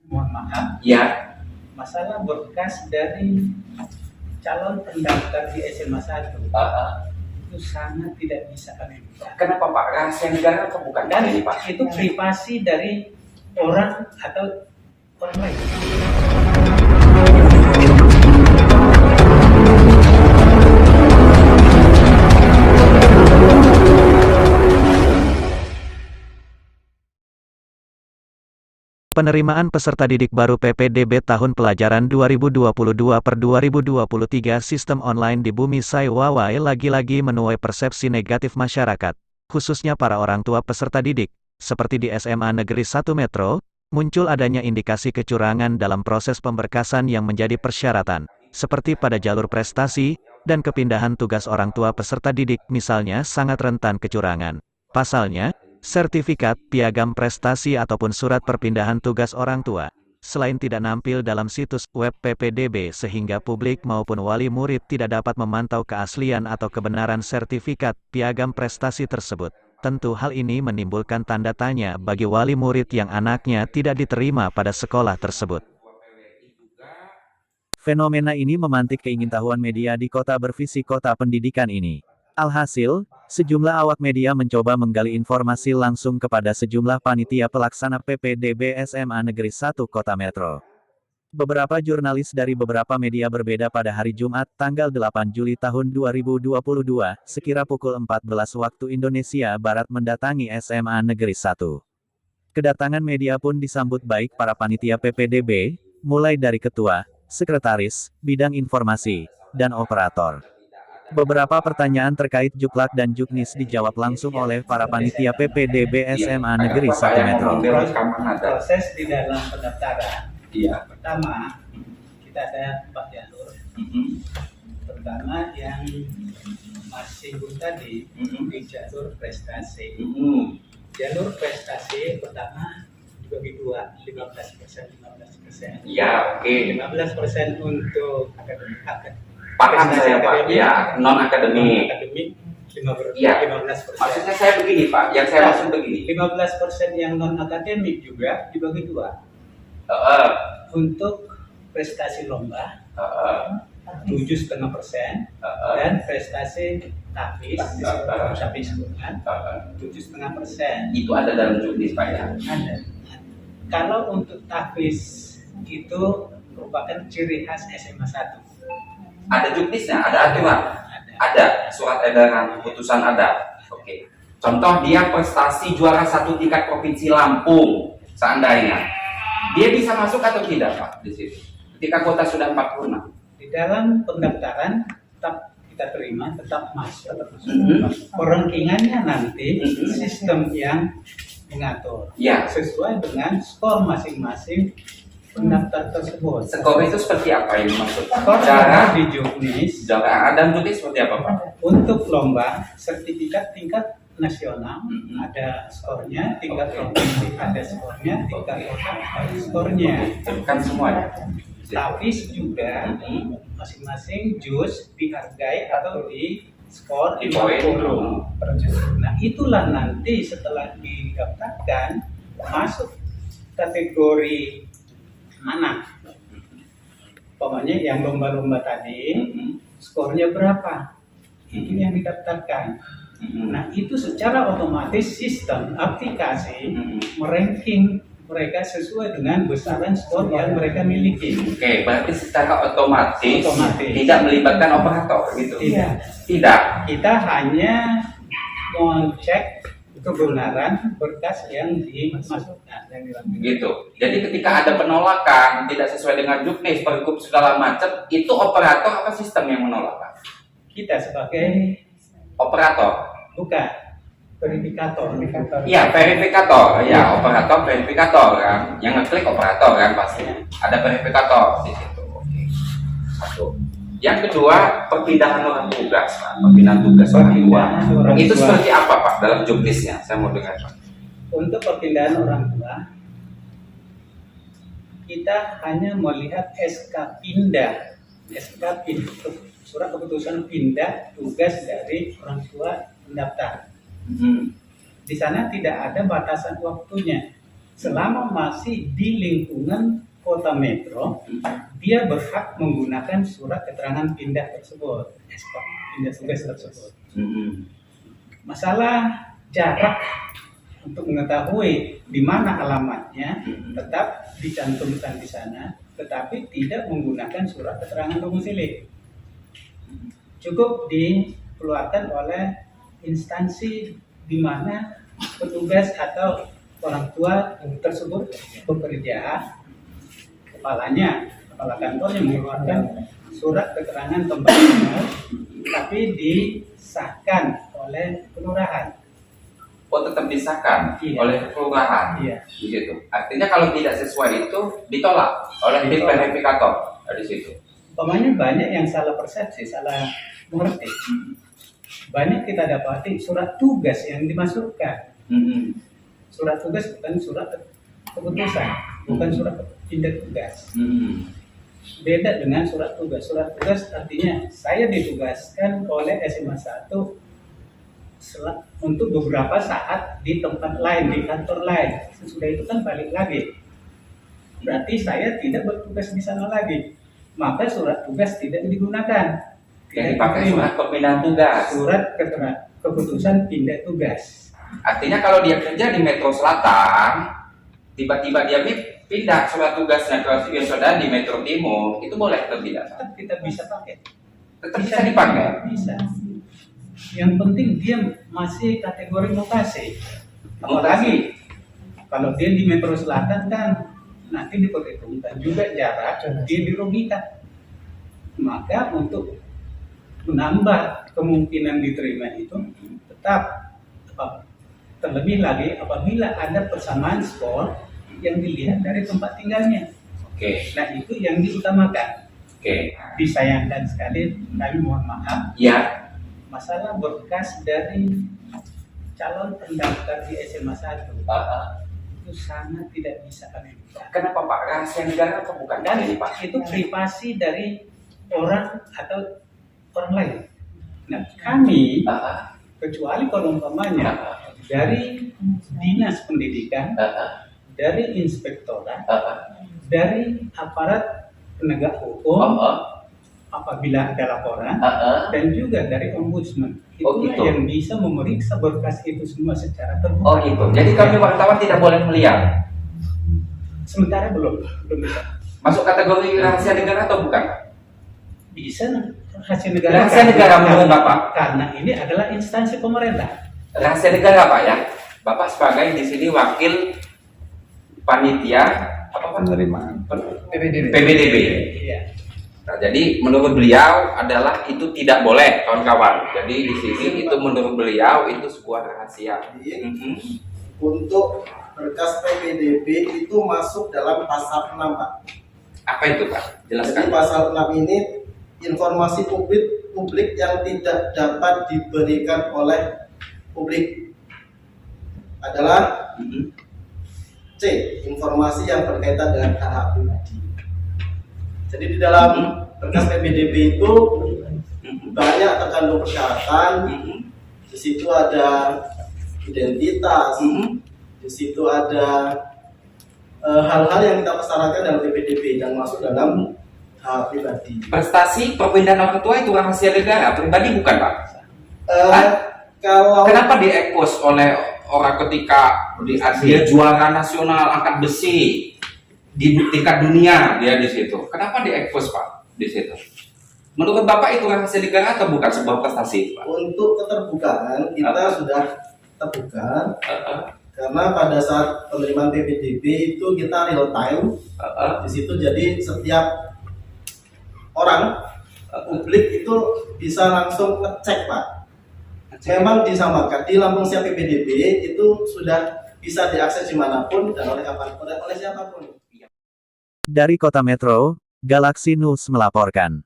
Mohon maaf, Ya, masalah berkas dari calon pendaftar di SMA 1 itu sangat tidak bisa kami buka. kenapa Pak? Rahasia negara atau bukan? Dan Ini Pak. itu privasi dari orang atau orang lain. Penerimaan peserta didik baru PPDB tahun pelajaran 2022/2023 sistem online di Bumi Sai Wawai lagi-lagi menuai persepsi negatif masyarakat, khususnya para orang tua peserta didik. Seperti di SMA Negeri 1 Metro, muncul adanya indikasi kecurangan dalam proses pemberkasan yang menjadi persyaratan, seperti pada jalur prestasi, dan kepindahan tugas orang tua peserta didik misalnya sangat rentan kecurangan. Pasalnya, sertifikat, piagam prestasi ataupun surat perpindahan tugas orang tua, selain tidak nampil dalam situs web PPDB sehingga publik maupun wali murid tidak dapat memantau keaslian atau kebenaran sertifikat, piagam prestasi tersebut. Tentu hal ini menimbulkan tanda tanya bagi wali murid yang anaknya tidak diterima pada sekolah tersebut. Fenomena ini memantik keingintahuan media di kota bervisi kota pendidikan ini. Alhasil, sejumlah awak media mencoba menggali informasi langsung kepada sejumlah panitia pelaksana PPDB SMA Negeri 1 Kota Metro. Beberapa jurnalis dari beberapa media berbeda pada hari Jumat, tanggal 8 Juli tahun 2022, sekira pukul 14 waktu Indonesia Barat mendatangi SMA Negeri 1. Kedatangan media pun disambut baik para panitia PPDB, mulai dari ketua, sekretaris, bidang informasi, dan operator. Beberapa pertanyaan terkait Juklak dan Juknis dijawab langsung oleh para panitia PPDB SMA Negeri 1 Metro. Proses di dalam pendaftaran. Iya. Pertama, kita ada 4 jalur. Pertama yang masih tadi di jalur prestasi. Jalur prestasi pertama dibagi 2, 15%, 15%. Ya, oke. 15% untuk akademik. Paham saya Pak, ya, non akademik. Akademik Iya. 15%. Maksudnya saya begini Pak, yang saya maksud begini. 15% yang non akademik juga dibagi 2. Untuk prestasi lomba 7,5%, dan prestasi tahfiz Quran 7,5%. Itu ada dalam juknis Pak ya? Ada. Kalau untuk tahfiz itu merupakan ciri khas SMA 1. Ada juknisnya, ada aturan, ada surat edaran, keputusan ada. Oke. Contoh dia prestasi juara 1 tingkat provinsi Lampung, seandainya dia bisa masuk atau tidak Pak di situ? Ketika kuota sudah 40. Di dalam pendaftaran tetap kita terima, tetap masuk. Perengkingannya nanti sistem yang mengatur, Ya. sesuai dengan skor masing-masing pendaftar tersebut. Skor itu seperti apa ini maksud? Skor Cara di Juknis. dan juknis seperti apa Pak? Untuk lomba sertifikat tingkat nasional ada skornya, tingkat provinsi ada skornya, tingkat kota ada skornya. Kan semuanya. Tapi juga masing-masing juz dihargai atau di skor Di poin. 50 per juz. Nah itulah nanti setelah didaftarkan masuk kategori mana. Pokoknya yang lomba-lomba tadi skornya berapa, itu yang didaftarkan. Nah itu secara otomatis sistem aplikasi meranking mereka sesuai dengan besaran skor yang mereka miliki. Oke, berarti secara otomatis Otomatis. tidak melibatkan operator gitu? Tidak. Tidak. Kita hanya mengecek kebenaran berkas yang dimasukkan, yang dilakukan. Gitu. Jadi ketika ada penolakan tidak sesuai dengan juknis, pergub segala macam, itu operator apa sistem yang menolak Pak? Kita sebagai Operator. bukan verifikator. Iya, verifikator. Ya, operator verifikator kan. Yang ngeklik operator kan pasti. Ada verifikator di situ. Oke. Satu. Yang kedua, perpindahan orang tugas, Pak. Perpindahan tugas orang tua. Itu seperti apa Pak dalam juknisnya? Saya mau dengar Pak. Untuk perpindahan orang tua, kita hanya melihat SK pindah, surat keputusan pindah tugas dari orang tua pendaftar. Di sana tidak ada batasan waktunya. selama masih di lingkungan kota metro, dia berhak menggunakan surat keterangan pindah tersebut, pindah tugas tersebut. Masalah jarak untuk mengetahui di mana alamatnya tetap dicantumkan di sana, tetapi tidak menggunakan surat keterangan domisili. Cukup dikeluarkan oleh instansi di mana petugas atau orang tua tersebut bekerja, kepala kantornya mengeluarkan surat keterangan tempat tinggal, tapi disahkan oleh kelurahan. Oh, tetap disahkan Iya. oleh kelurahan. Iya. Di situ. Artinya kalau tidak sesuai itu ditolak oleh tim verifikator di situ. Umpamanya banyak yang salah persepsi, salah mengerti. Banyak kita dapati surat tugas yang dimasukkan. Surat tugas bukan surat keputusan, bukan surat pindah tugas. Beda dengan surat tugas. Surat tugas artinya saya ditugaskan oleh SMA 1 untuk beberapa saat di tempat lain, di kantor lain. Sesudah itu kan balik lagi. Berarti saya tidak bertugas di sana lagi. Maka surat tugas tidak digunakan. Yang dipakai surat perpindahan tugas. Surat keputusan pindah tugas. Artinya kalau dia kerja di Metro Selatan, tiba-tiba dia pindah surat tugasnya ke Yosoda di Metro Timur, itu boleh atau tidak? Tetap kita bisa pakai. Tetap bisa dipakai. Bisa. Yang penting dia masih kategori mutasi. Apalagi kalau dia di Metro Selatan kan nanti diperhitungkan juga jarak, dia dirugikan. Maka untuk menambah kemungkinan diterima itu tetap terlebih lagi apabila ada persamaan skor yang dilihat dari tempat tinggalnya. Oke. Nah itu yang diutamakan. Oke. Disayangkan sekali, kami mohon maaf, Ya. masalah berkas dari calon pendaftar di SMA 1 itu sangat tidak bisa kami buka. Kenapa Pak? Rahasia negara atau bukan? Dan Ini, Pak. itu privasi dari orang atau orang lain. Nah kami, kecuali kalau umpamanya dari dinas pendidikan, dari inspektorat, dari aparat penegak hukum, apabila ada laporan, dan juga dari ombudsman. Oh, Itulah gitu. yang bisa memeriksa berkas itu semua secara terbuka. Oh gitu. Jadi kami wartawan tidak boleh melihat. Sementara belum bisa. Masuk kategori rahasia negara atau bukan? Bisa rahasia negara. Rahasia negara menurut Bapak? Karena ini adalah instansi pemerintah. Rahasia negara Pak ya. Bapak sebagai di sini wakil panitia apa Pak? Penerimaan PBDB. Iya. Nah, jadi menurut beliau adalah itu tidak boleh kawan-kawan. Jadi di sini itu menurut beliau itu sebuah rahasia. untuk berkas PPDB itu masuk dalam pasal 6 Pak. Apa itu Pak? Jadi Jelaskan. pasal 6 ini informasi publik yang tidak dapat diberikan oleh publik adalah C. Informasi yang berkaitan dengan hak pribadi. Jadi di dalam berkas PPDB itu banyak terkandung persyaratan. Di situ ada identitas, di situ ada hal-hal yang kita persyaratkan dalam PPDB dan masuk dalam hak pribadi. Prestasi perpindahan orang tua itu rahasia negara, pribadi bukan Pak? Kalau Kenapa diekspos oleh orang ketika dia juara nasional angkat besi di tingkat dunia dia di situ? Kenapa diekspos Pak di situ? Menurut Bapak itu rahasia negara atau bukan sebuah prestasi Pak? untuk keterbukaan kita sudah terbuka karena pada saat penerimaan PPDB itu kita real time di situ, jadi setiap orang publik itu bisa langsung ngecek Pak. Memang disamakan di Lampung Siap PPDB itu sudah bisa diakses dimanapun dan oleh kapanpun, oleh siapapun. Dari Kota Metro, Galaxy News melaporkan.